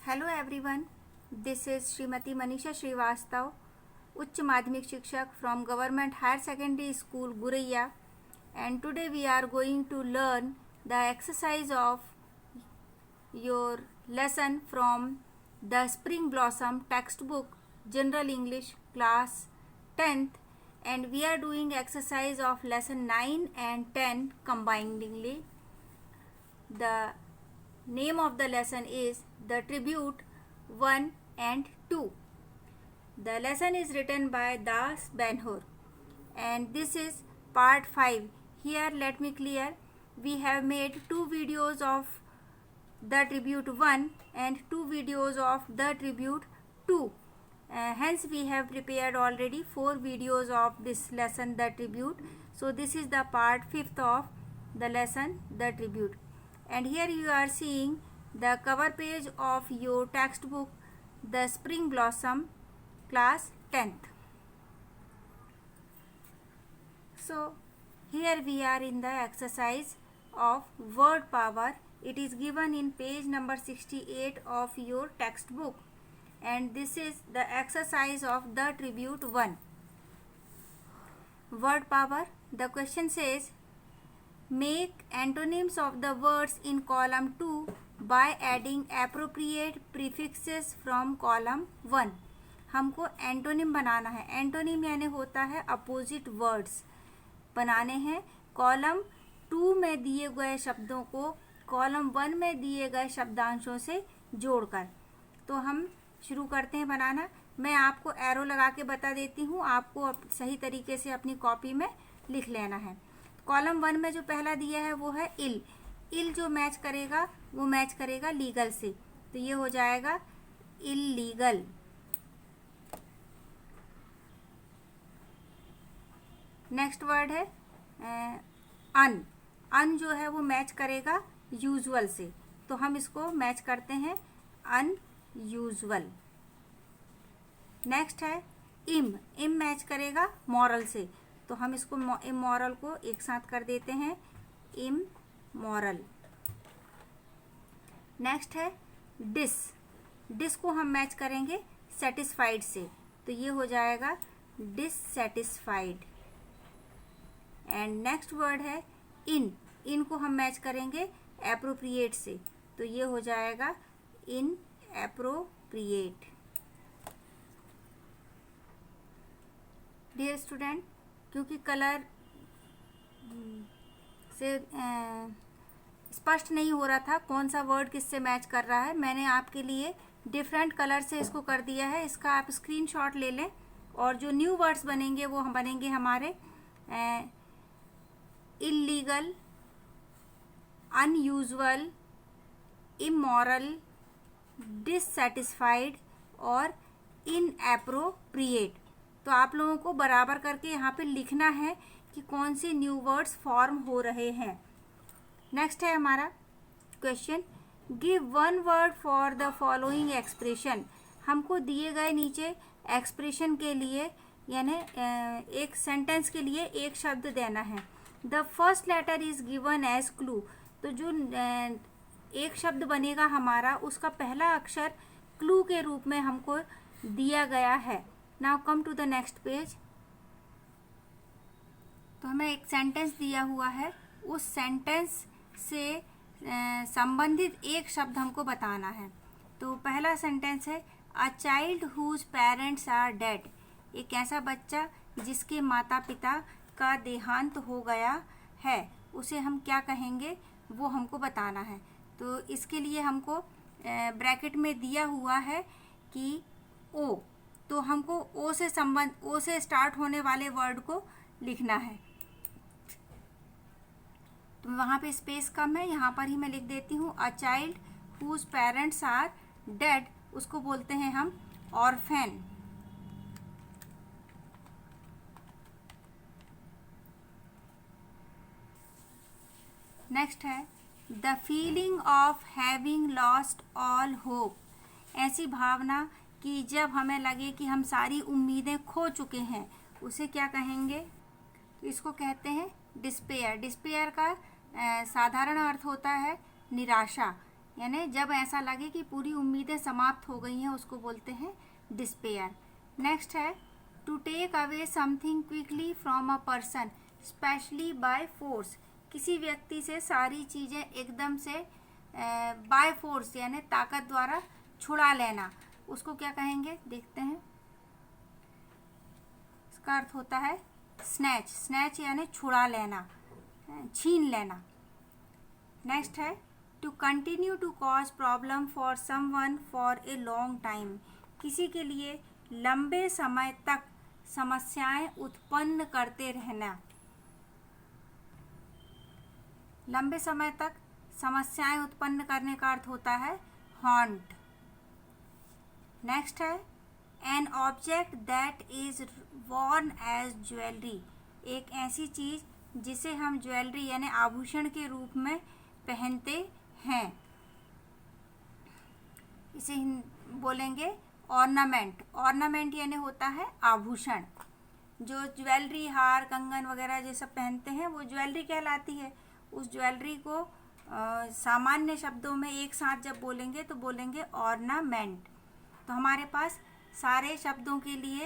Hello everyone, this is Shrimati Manisha Srivastava, उच्च माध्यमिक शिक्षक from government higher secondary school Guraiya, and today we are going to learn the exercise of your lesson from the Spring Blossom textbook General English class 10th, and we are doing exercise of lesson 9 and 10 combinedly. The name of the lesson is the tribute 1 and 2. The lesson is written by Das Benhur and this is part 5. Here let me clear, we have made 2 videos of the tribute 1 and 2 videos of the tribute 2. Hence we have prepared already 4 videos of this lesson, the tribute. So this is the part 5th of the lesson, the tribute. And here you are seeing the cover page of your textbook, the Spring Blossom class 10th. So here we are in the exercise of word power. It is given in page number 68 of your textbook, and this is the exercise of the tribute 1. Word power. The question says, make antonyms of the words in column 2 by adding appropriate prefixes from column 1. हमको antonym बनाना है. Antonym यानी होता है opposite words बनाने हैं. Column 2 में दिए गए शब्दों को कॉलम 1 में दिए गए शब्दांशों से जोड़कर. तो हम शुरू करते हैं बनाना. मैं आपको एरो लगा के बता देती हूँ, आपको सही तरीके से अपनी कॉपी में लिख लेना है. कॉलम 1 में जो पहला दिया है वो है इल. इल जो मैच करेगा वो मैच करेगा लीगल से, तो ये हो जाएगा इल्लीगल. नेक्स्ट वर्ड है अन. अन जो है वो मैच करेगा यूजुअल से, तो हम इसको मैच करते हैं अनयूजुअल. नेक्स्ट है इम. इम मैच करेगा मॉरल से, तो हम इसको इमोरल को एक साथ कर देते हैं इमोरल. नेक्स्ट है डिस. डिस को हम मैच करेंगे सेटिस्फाइड से, तो ये हो जाएगा डिससेटिस्फाइड. एंड नेक्स्ट वर्ड है इन. इन को हम मैच करेंगे एप्रोप्रिएट से, तो ये हो जाएगा इन एप्रोप्रिएट. डियर स्टूडेंट, क्योंकि कलर से स्पष्ट नहीं हो रहा था कौन सा वर्ड किससे मैच कर रहा है, मैंने आपके लिए डिफरेंट कलर से इसको कर दिया है. इसका आप स्क्रीनशॉट ले लें, और जो न्यू वर्ड्स बनेंगे वो हम बनेंगे हमारे इल्लीगल, अनयूजुअल, इमोरल, डिससेटिस्फाइड और इनएप्रोप्रिएट. तो आप लोगों को बराबर करके यहाँ पे लिखना है कि कौन से न्यू वर्ड्स फॉर्म हो रहे हैं. नेक्स्ट है हमारा question, give one word for the following expression. हमको दिए गए नीचे एक्सप्रेशन के लिए यानी एक सेंटेंस के लिए एक शब्द देना है. The first letter is given as clue. तो जो एक शब्द बनेगा हमारा, उसका पहला अक्षर क्लू के रूप में हमको दिया गया है. Now come to the next page. तो हमें एक सेंटेंस दिया हुआ है, उस सेंटेंस से संबंधित एक शब्द हमको बताना है. तो पहला सेंटेंस है a child whose parents are dead. एक ऐसा बच्चा जिसके माता पिता का देहांत हो गया है, उसे हम क्या कहेंगे वो हमको बताना है. तो इसके लिए हमको ब्रैकेट में दिया हुआ है कि ओ, तो हमको ओ से स्टार्ट होने वाले वर्ड को लिखना है. तो वहाँ पे स्पेस कम है, यहाँ पर ही मैं लिख देती हूँ a child whose parents are dead. उसको बोलते हैं हम ऑर्फेन. नेक्स्ट है the feeling of having lost all hope. ऐसी भावना कि जब हमें लगे कि हम सारी उम्मीदें खो चुके हैं, उसे क्या कहेंगे? तो इसको कहते हैं डिस्पेयर. डिस्पेयर का साधारण अर्थ होता है निराशा. यानी जब ऐसा लगे कि पूरी उम्मीदें समाप्त हो गई हैं उसको बोलते हैं डिस्पेयर। नेक्स्ट है to take away something quickly from a person specially by force, किसी व्यक्ति से सारी चीज़ें एकदम से बाय फोर्स यानी ताकत द्वारा छुड़ा लेना, उसको क्या कहेंगे देखते हैं। इसका अर्थ होता है स्नैच, स्नैच यानी छुड़ा लेना, छीन लेना। नेक्स्ट है to continue to cause problem for someone for a long time, किसी के लिए लंबे समय तक समस्याएं उत्पन्न करते रहना, लंबे समय तक समस्याएं उत्पन्न करने का अर्थ होता है हॉन्ट। नेक्स्ट है an object that is worn as jewellery, एक ऐसी चीज जिसे हम ज्वेलरी यानी आभूषण के रूप में पहनते हैं, इसे बोलेंगे ऑर्नामेंट। ऑर्नामेंट यानी होता है आभूषण, जो ज्वेलरी हार कंगन वगैरह जो सब पहनते हैं वो ज्वेलरी कहलाती है। उस ज्वेलरी को सामान्य शब्दों में एक साथ जब बोलेंगे तो बोलेंगे ऑर्नामेंट। तो हमारे पास सारे शब्दों के लिए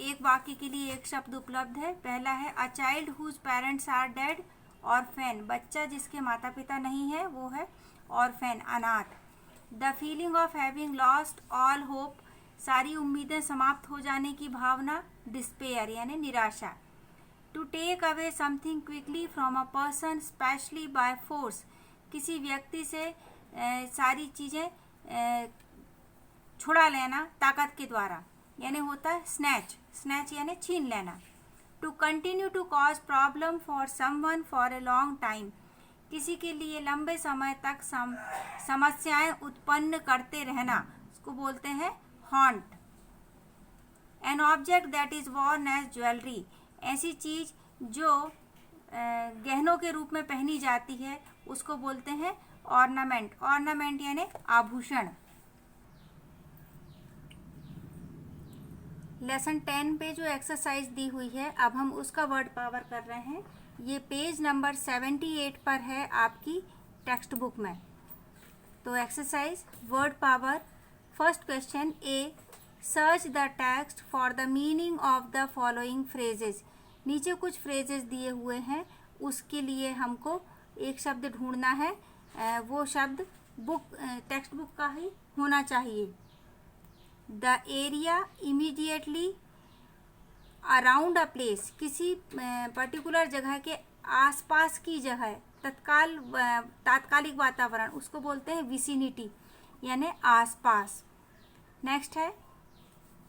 एक वाक्य के लिए एक शब्द उपलब्ध है। पहला है a child whose parents are dead, orphan, बच्चा जिसके माता पिता नहीं है वो है ऑर्फेन, अनाथ। The feeling of having lost all hope, सारी उम्मीदें समाप्त हो जाने की भावना, डिस्पेयर यानी निराशा। To take away something quickly from a person specially by force, किसी व्यक्ति से सारी चीज़ें छुड़ा लेना ताकत के द्वारा, यानी होता है स्नैच, स्नैच यानी छीन लेना। To continue to cause problem for someone for a long time, किसी के लिए लंबे समय तक समस्याएं उत्पन्न करते रहना, उसको बोलते हैं haunt. An object that is worn as jewellery, ऐसी चीज जो गहनों के रूप में पहनी जाती है उसको बोलते हैं ऑर्नामेंट। ऑर्नामेंट यानी आभूषण। लेसन 10 पे जो एक्सरसाइज दी हुई है अब हम उसका वर्ड पावर कर रहे हैं। ये पेज नंबर 78 पर है आपकी टेक्स्ट बुक में। तो exercise word power. First question A, search the text for the meaning of the following phrases, नीचे कुछ फ्रेजेस दिए हुए हैं उसके लिए हमको एक शब्द ढूंढना है, वो शब्द बुक टेक्स्ट बुक का ही होना चाहिए। The area immediately around a place, किसी पर्टिकुलर जगह के आसपास की जगह, तात्कालिक वातावरण, उसको बोलते हैं विसिनिटी यानी आसपास। नेक्स्ट है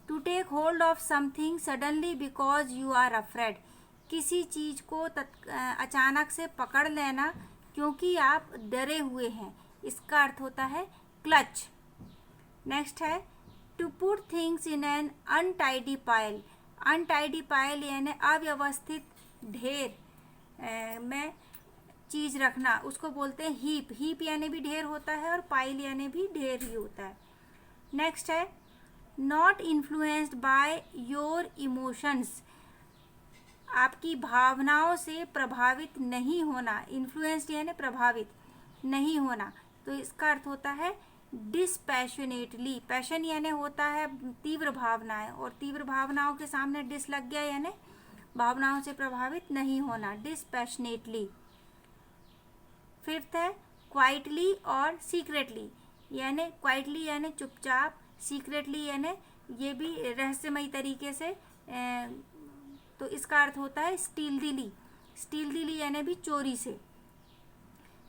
to take hold of something suddenly because you are afraid, किसी चीज को अचानक से पकड़ लेना क्योंकि आप डरे हुए हैं, इसका अर्थ होता है क्लच। नेक्स्ट है to put things in an untidy pile, untidy pile यानी अव्यवस्थित ढेर में चीज रखना, उसको बोलते हैं हीप। हीप यानी भी ढेर होता है और पाइल यानी भी ढेर ही होता है। नेक्स्ट है not influenced by your emotions, आपकी भावनाओं से प्रभावित नहीं होना, इन्फ्लुएंस्ड यानी प्रभावित नहीं होना, तो इसका अर्थ होता है डिस्पैशनेटली। पैशन यानी होता है तीव्र भावनाएं, और तीव्र भावनाओं के सामने डिस लग गया यानी भावनाओं से प्रभावित नहीं होना, डिस्पैशनेटली। फिफ्थ है क्वाइटली और सीक्रेटली, यानी क्वाइटली यानी चुपचाप, सीक्रेटली यानी ये भी रहस्यमयी तरीके से, तो इसका अर्थ होता है स्टीलधीली, स्टीलधीली यानी भी चोरी से।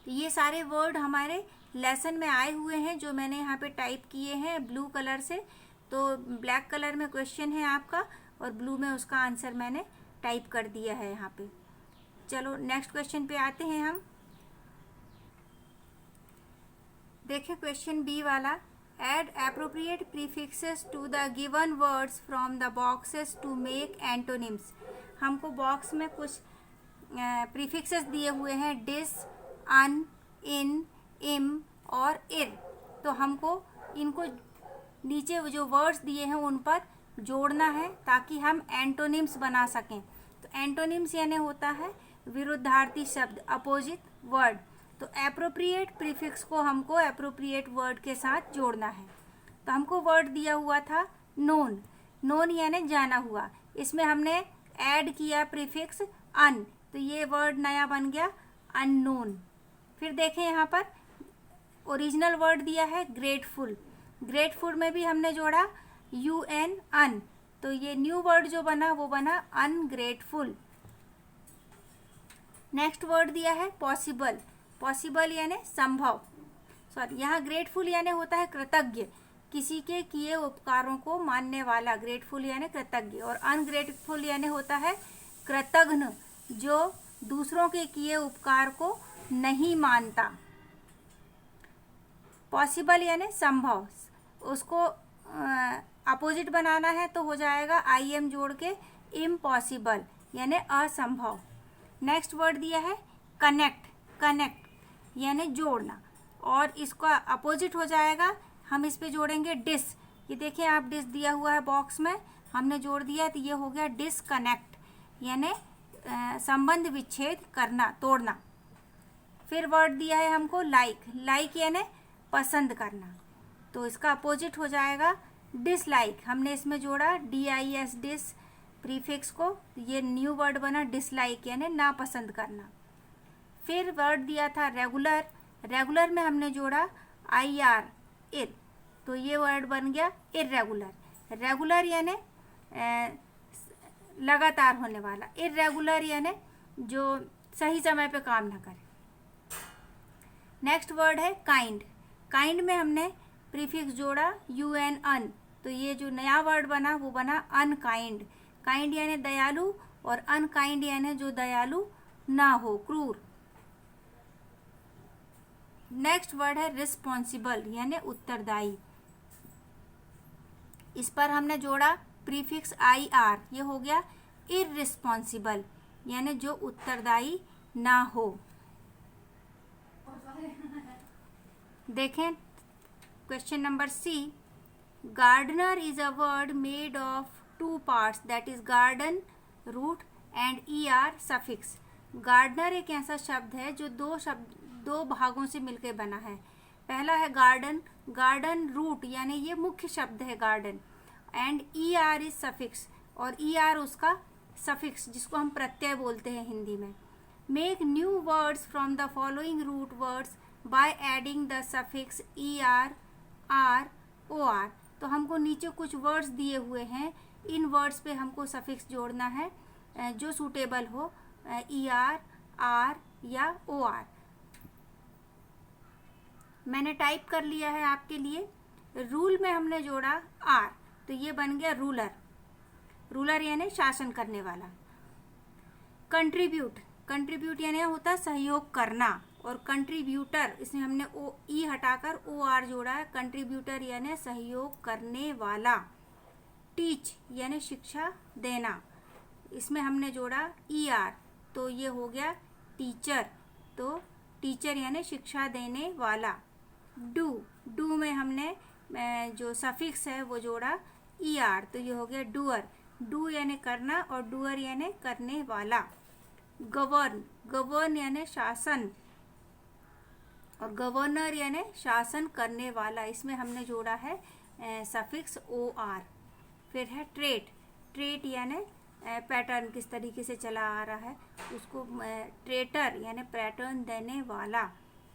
तो ये सारे वर्ड हमारे लेसन में आए हुए हैं जो मैंने यहाँ पे टाइप किए हैं ब्लू कलर से। तो ब्लैक कलर में क्वेश्चन है आपका और ब्लू में उसका आंसर मैंने टाइप कर दिया है यहाँ पे। चलो नेक्स्ट क्वेश्चन पे आते हैं हम। देखिए क्वेश्चन बी वाला, add appropriate prefixes to the given words from the boxes to make antonyms. हमको बॉक्स में कुछ प्रीफिक्सेस दिए हुए हैं, डिस, अन, इन, इम और इर। तो हमको इनको नीचे जो वर्ड्स दिए हैं उन पर जोड़ना है ताकि हम एंटोनिम्स बना सकें। तो एंटोनिम्स यानी होता है विरुद्धार्थी शब्द, अपोजिट वर्ड। तो एप्रोप्रिएट प्रीफिक्स को हमको एप्रोप्रिएट वर्ड के साथ जोड़ना है। तो हमको वर्ड दिया हुआ था नोन, नोन यानी जाना हुआ, इसमें हमने ऐड किया प्रीफिक्स अन, तो ये वर्ड नया बन गया अननोन। फिर देखें यहाँ पर ओरिजिनल वर्ड दिया है ग्रेटफुल, ग्रेटफुल में भी हमने जोड़ा UN अन, तो ये न्यू वर्ड जो बना वो बना अनग्रेटफुल। नेक्स्ट वर्ड दिया है पॉसिबल, पॉसिबल यानी संभव, सॉरी यहाँ ग्रेटफुल यानी होता है कृतज्ञ, किसी के किए उपकारों को मानने वाला, ग्रेटफुल यानी कृतज्ञ, और अनग्रेटफुल यानी होता है कृतघ्न, जो दूसरों के किए उपकार को नहीं मानता। पॉसिबल यानी संभव, उसको अपोजिट बनाना है तो हो जाएगा IM जोड़ के इम्पॉसिबल यानी असंभव। नेक्स्ट वर्ड दिया है कनेक्ट, कनेक्ट यानी जोड़ना, और इसका अपोजिट हो जाएगा, हम इस पे जोड़ेंगे डिस। ये देखिए आप डिस दिया हुआ है बॉक्स में, हमने जोड़ दिया तो ये हो गया डिसकनेक्ट यानी संबंध विच्छेद करना, तोड़ना। फिर वर्ड दिया है हमको लाइक, लाइक यानी पसंद करना, तो इसका अपोजिट हो जाएगा डिसलाइक, हमने इसमें जोड़ा DIS डिस प्रीफिक्स को, ये न्यू वर्ड बना डिसलाइक यानी नापसंद करना। फिर वर्ड दिया था रेगुलर, रेगुलर में हमने जोड़ा IR इर, तो ये वर्ड बन गया इर्रेगुलर, रेगुलर यानी लगातार होने वाला, इर्रेगुलर यानी जो सही समय पे काम ना करे। नेक्स्ट वर्ड है काइंड, काइंड में हमने प्रीफिक्स जोड़ा UN अन, तो ये जो नया वर्ड बना वो बना अनकाइंड, काइंड यानी दयालु और अनकाइंड यानी जो दयालु ना हो, क्रूर। नेक्स्ट वर्ड है रिस्पॉन्सिबल यानी उत्तरदायी, इस पर हमने जोड़ा प्रीफिक्स IR, ये हो गया इररिस्पॉन्सिबल यानी जो उत्तरदायी ना हो। देखें question number C, gardener is a word made of 2 parts, that is garden root and ER suffix. Gardener एक ऐसा शब्द है जो दो भागों से मिलकर बना है। पहला है गार्डन, गार्डन रूट यानी ये मुख्य शब्द है garden, and ER is suffix, और ER उसका सफिक्स जिसको हम प्रत्यय बोलते हैं हिंदी में। Make new words from the following root words by adding the suffix ER R OR, तो हमको नीचे कुछ वर्ड्स दिए हुए हैं, इन वर्ड्स पे हमको सफिक्स जोड़ना है जो सूटेबल हो, ER R या OR। मैंने टाइप कर लिया है आपके लिए। रूल में हमने जोड़ा R, तो ये बन गया रूलर, रूलर यानी शासन करने वाला। कंट्रीब्यूट, कंट्रीब्यूट यानी होता है सहयोग करना, और कंट्रीब्यूटर इसमें हमने E हटाकर OR जोड़ा है, कंट्रीब्यूटर यानी सहयोग करने वाला। टीच यानी शिक्षा देना, इसमें हमने जोड़ा ER, तो ये हो गया टीचर, तो टीचर यानी शिक्षा देने वाला। डू, डू में हमने जो सफिक्स है वो जोड़ा ER, तो ये हो गया डूअर, डू यानी करना और डूअर यानी करने वाला। गवर्न, गवर्न यानी शासन, और गवर्नर यानी शासन करने वाला, इसमें हमने जोड़ा है सफिक्स OR। फिर है ट्रेट, ट्रेट यानी पैटर्न किस तरीके से चला आ रहा है उसको, ट्रेटर यानी पैटर्न देने वाला।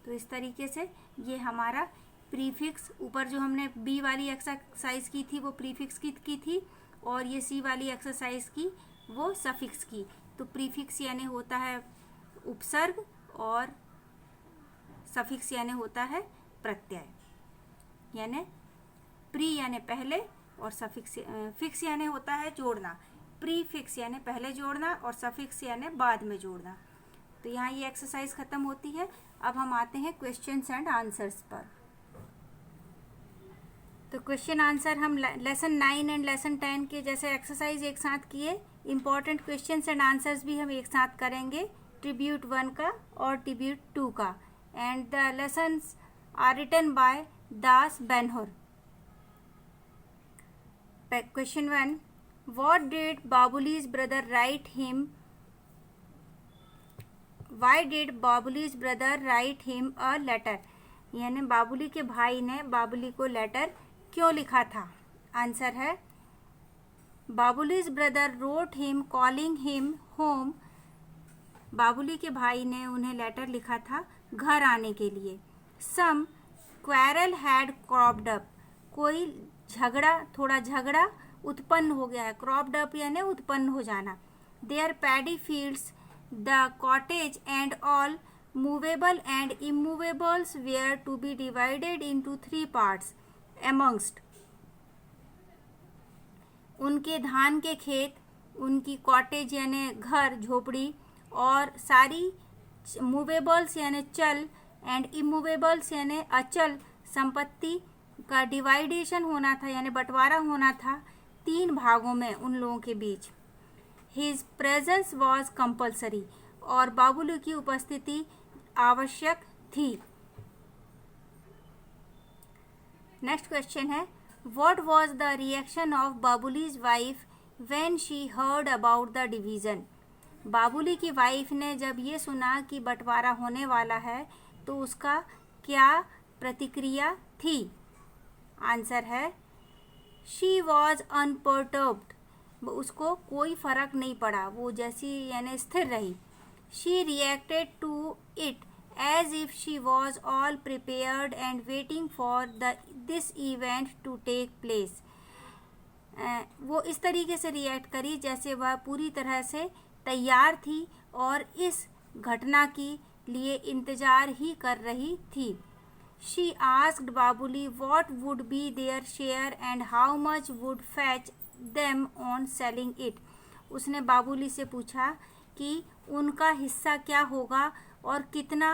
तो इस तरीके से ये हमारा प्रीफिक्स, ऊपर जो हमने B वाली एक्सरसाइज की थी वो प्रीफिक्स की थी, और ये C वाली एक्सरसाइज की वो सफिक्स की। तो प्रीफिक्स यानी होता है उपसर्ग और सफिक्स यानी होता है प्रत्यय, यानी प्री यानी पहले और सफिक्स फिक्स यानी होता है जोड़ना, प्रीफिक्स यानी पहले जोड़ना और सफिक्स यानी बाद में जोड़ना। तो यहाँ ये एक्सरसाइज खत्म होती है। अब हम आते हैं क्वेश्चंस एंड आंसर्स पर। तो क्वेश्चन आंसर हम लेसन 9 एंड लेसन 10 के जैसे एक्सरसाइज एक साथ किए, इम्पॉर्टेंट क्वेश्चंस एंड आंसर्स भी हम एक साथ करेंगे, ट्रिब्यूट 1 का और ट्रिब्यूट 2 का। And the lessons are written by Dash Benhur. Question 1, what did Babuli's brother write him why did Babuli's brother write him a letter, यानी बाबुली के भाई ने बाबुली को लेटर क्यों लिखा था। आंसर है Babuli's brother wrote him calling him home, Babuli के भाई ने उन्हें लेटर लिखा था घर आने के लिए। सम क्वेरल हैड क्रॉप्ड अप, कोई थोड़ा झगड़ा उत्पन्न हो गया है। क्रॉप्ड अप यानी उत्पन्न हो जाना। Their paddy fields the cottage and all movable and immovables were to be divided into 3 parts amongst, उनके धान के खेत, उनकी कॉटेज यानी घर झोपड़ी, और सारी मूवेबल्स यानी चल एंड इमूवेबल्स यानी अचल संपत्ति का डिवाइडेशन होना था यानी बंटवारा होना था 3 भागों में उन लोगों के बीच। हिज प्रेजेंस वॉज कंपल्सरी, और बाबुली की उपस्थिति आवश्यक थी। नेक्स्ट क्वेश्चन है what was the reaction of Babuli's wife when she heard about the division, Babuli की वाइफ ने जब ये सुना कि बंटवारा होने वाला है तो उसका क्या प्रतिक्रिया थी। आंसर है शी वॉज अनपर्टर्ब्ड, उसको कोई फर्क नहीं पड़ा, वो जैसी यानी स्थिर रही। She reacted to it as if she was all prepared and waiting for this event to take place, वो इस तरीके से रिएक्ट करी जैसे वह पूरी तरह से तैयार थी और इस घटना के लिए इंतजार ही कर रही थी। She asked Babuli what would be their share and how much would fetch them on selling it, उसने बाबुली से पूछा कि उनका हिस्सा क्या होगा और कितने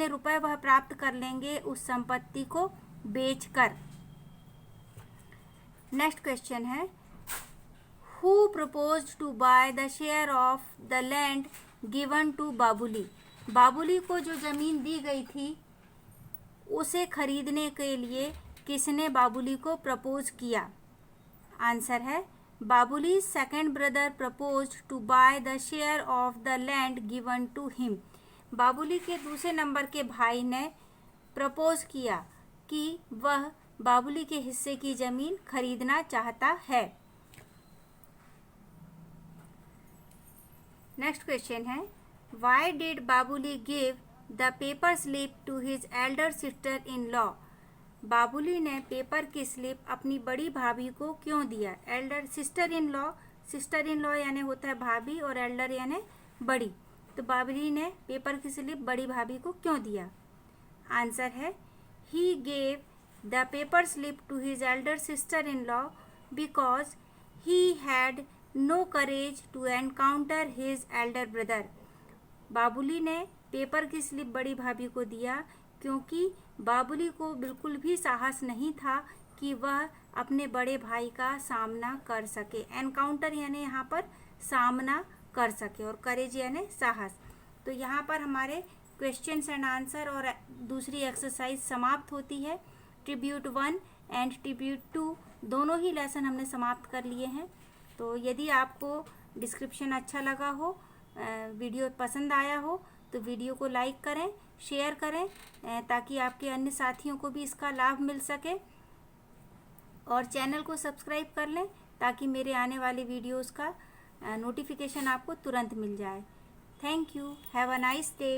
रुपए वह प्राप्त कर लेंगे उस संपत्ति को बेचकर। नेक्स्ट क्वेश्चन है who proposed to buy the share of the land given to Babuli, Babuli को जो जमीन दी गई थी उसे खरीदने के लिए किसने बाबुली को प्रपोज किया। आंसर है Babuli second brother proposed to buy the share of the land given to him, Babuli के दूसरे नंबर के भाई ने प्रपोज किया कि वह बाबुली के हिस्से की जमीन खरीदना चाहता है। नेक्स्ट क्वेश्चन है why did Babuli give the paper slip to his elder sister in law, Babuli ने पेपर की स्लिप अपनी बड़ी भाभी को क्यों दिया। एल्डर सिस्टर इन लॉ यानी होता है भाभी और एल्डर यानी बड़ी, तो बाबुली ने पेपर की स्लिप बड़ी भाभी को क्यों दिया। आंसर है he gave the paper slip to his elder sister in law because he had no courage to encounter his elder brother, Babuli ने पेपर की स्लिप बड़ी भाभी को दिया क्योंकि बाबुली को बिल्कुल भी साहस नहीं था कि वह अपने बड़े भाई का सामना कर सके। एनकाउंटर यानी यहाँ पर सामना कर सके और करेज यानी साहस। तो यहाँ पर हमारे क्वेश्चंस एंड आंसर और दूसरी एक्सरसाइज समाप्त होती है। ट्रिब्यूट 1 एंड ट्रिब्यूट 2 दोनों ही लेसन हमने समाप्त कर लिए हैं। तो यदि आपको डिस्क्रिप्शन अच्छा लगा हो, वीडियो पसंद आया हो तो वीडियो को लाइक करें, शेयर करें ताकि आपके अन्य साथियों को भी इसका लाभ मिल सके, और चैनल को सब्सक्राइब कर लें ताकि मेरे आने वाले वीडियोस का नोटिफिकेशन आपको तुरंत मिल जाए। Thank you, have a nice day.